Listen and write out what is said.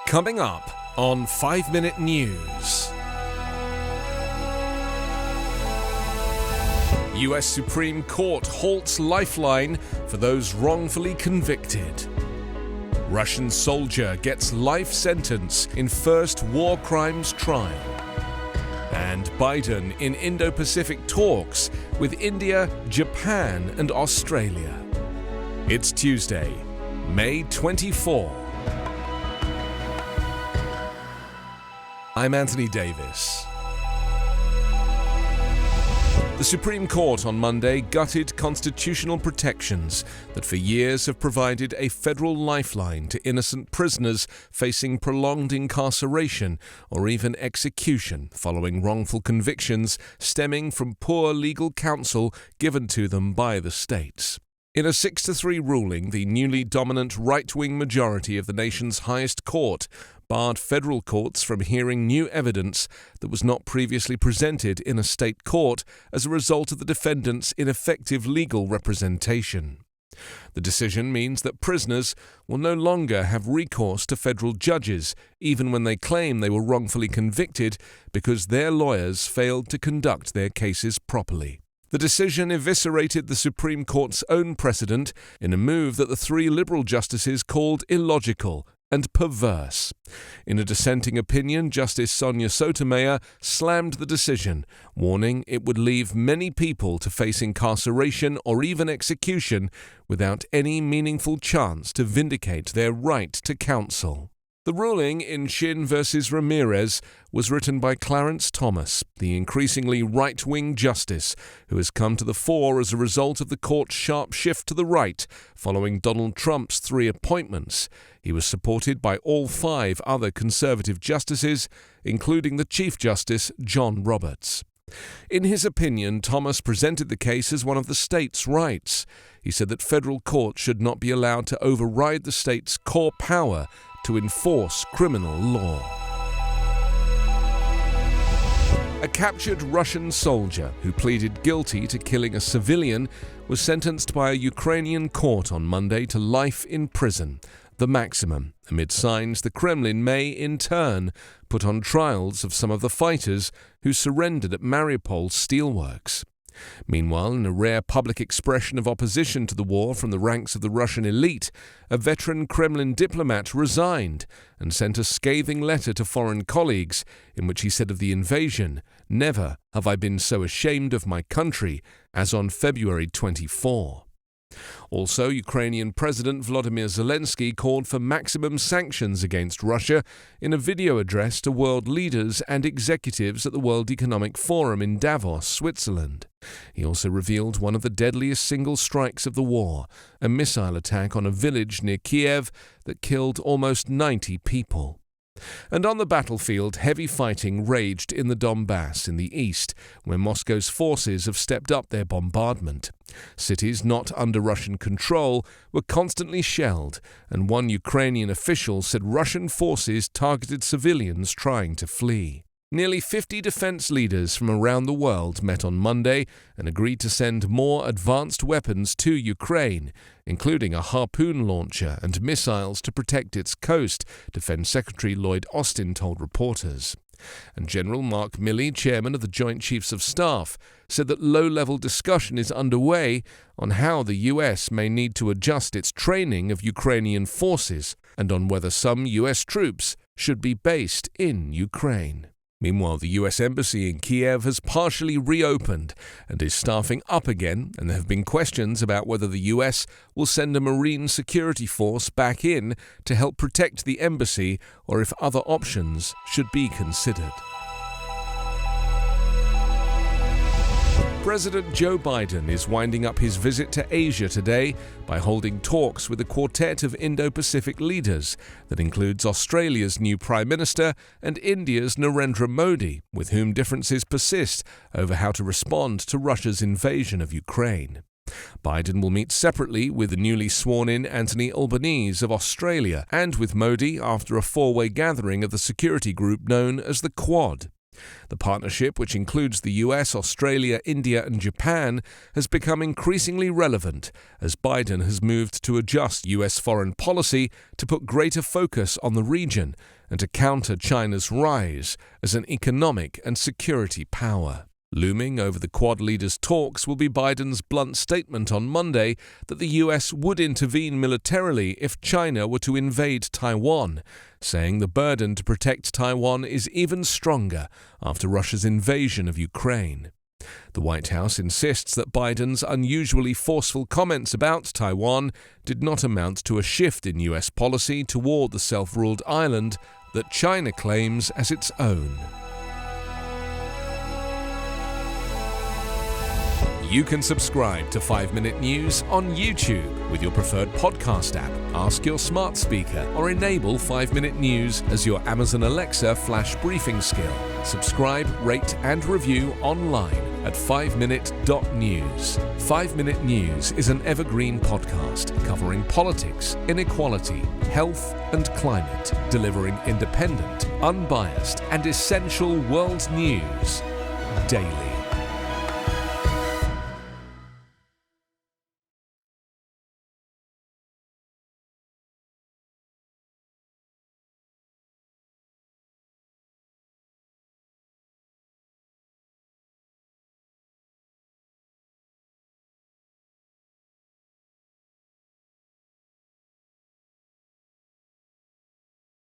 Coming up on 5 Minute News. US Supreme Court halts lifeline for those wrongfully convicted. Russian soldier gets life sentence in first war crimes trial. And Biden in Indo-Pacific talks with India, Japan and Australia. It's Tuesday, May 24. I'm Anthony Davis. The Supreme Court on Monday gutted constitutional protections that for years have provided a federal lifeline to innocent prisoners facing prolonged incarceration or even execution following wrongful convictions stemming from poor legal counsel given to them by the states. In a 6-3 ruling, the newly dominant right-wing majority of the nation's highest court barred federal courts from hearing new evidence that was not previously presented in a state court as a result of the defendant's ineffective legal representation. The decision means that prisoners will no longer have recourse to federal judges, even when they claim they were wrongfully convicted because their lawyers failed to conduct their cases properly. The decision eviscerated the Supreme Court's own precedent in a move that the three liberal justices called illogical and perverse. In a dissenting opinion, Justice Sonia Sotomayor slammed the decision, warning it would leave many people to face incarceration or even execution without any meaningful chance to vindicate their right to counsel. The ruling in Shin v. Ramirez was written by Clarence Thomas, the increasingly right-wing justice who has come to the fore as a result of the court's sharp shift to the right following Donald Trump's 3 appointments. He was supported by all 5 other conservative justices, including the Chief Justice John Roberts. In his opinion, Thomas presented the case as one of the state's rights. He said that federal courts should not be allowed to override the state's core power to enforce criminal law. A captured Russian soldier who pleaded guilty to killing a civilian was sentenced by a Ukrainian court on Monday to life in prison, the maximum, amid signs the Kremlin may, in turn, put on trials of some of the fighters who surrendered at Mariupol's steelworks. Meanwhile, in a rare public expression of opposition to the war from the ranks of the Russian elite, a veteran Kremlin diplomat resigned and sent a scathing letter to foreign colleagues in which he said of the invasion, "Never have I been so ashamed of my country as on February 24." Also, Ukrainian President Volodymyr Zelensky called for maximum sanctions against Russia in a video address to world leaders and executives at the World Economic Forum in Davos, Switzerland. He also revealed one of the deadliest single strikes of the war, a missile attack on a village near Kiev that killed almost 90 people. And on the battlefield, heavy fighting raged in the Donbass in the east, where Moscow's forces have stepped up their bombardment. Cities not under Russian control were constantly shelled, and one Ukrainian official said Russian forces targeted civilians trying to flee. Nearly 50 defense leaders from around the world met on Monday and agreed to send more advanced weapons to Ukraine, including a harpoon launcher and missiles to protect its coast, Defense Secretary Lloyd Austin told reporters. And General Mark Milley, chairman of the Joint Chiefs of Staff, said that low-level discussion is underway on how the US may need to adjust its training of Ukrainian forces and on whether some US troops should be based in Ukraine. Meanwhile, the US Embassy in Kiev has partially reopened and is staffing up again, and there have been questions about whether the US will send a Marine security force back in to help protect the embassy or if other options should be considered. President Joe Biden is winding up his visit to Asia today by holding talks with a quartet of Indo-Pacific leaders that includes Australia's new Prime Minister and India's Narendra Modi, with whom differences persist over how to respond to Russia's invasion of Ukraine. Biden will meet separately with the newly sworn-in Anthony Albanese of Australia and with Modi after a 4-way gathering of the security group known as the Quad. The partnership, which includes the US, Australia, India and Japan, has become increasingly relevant as Biden has moved to adjust US foreign policy to put greater focus on the region and to counter China's rise as an economic and security power. Looming over the Quad leaders' talks will be Biden's blunt statement on Monday that the US would intervene militarily if China were to invade Taiwan, saying the burden to protect Taiwan is even stronger after Russia's invasion of Ukraine. The White House insists that Biden's unusually forceful comments about Taiwan did not amount to a shift in US policy toward the self-ruled island that China claims as its own. You can subscribe to 5 Minute News on YouTube with your preferred podcast app. Ask your smart speaker or enable 5 Minute News as your Amazon Alexa flash briefing skill. Subscribe, rate and review online at 5minute.news. 5 Minute News is an Evergreen podcast covering politics, inequality, health and climate, delivering independent, unbiased and essential world news daily.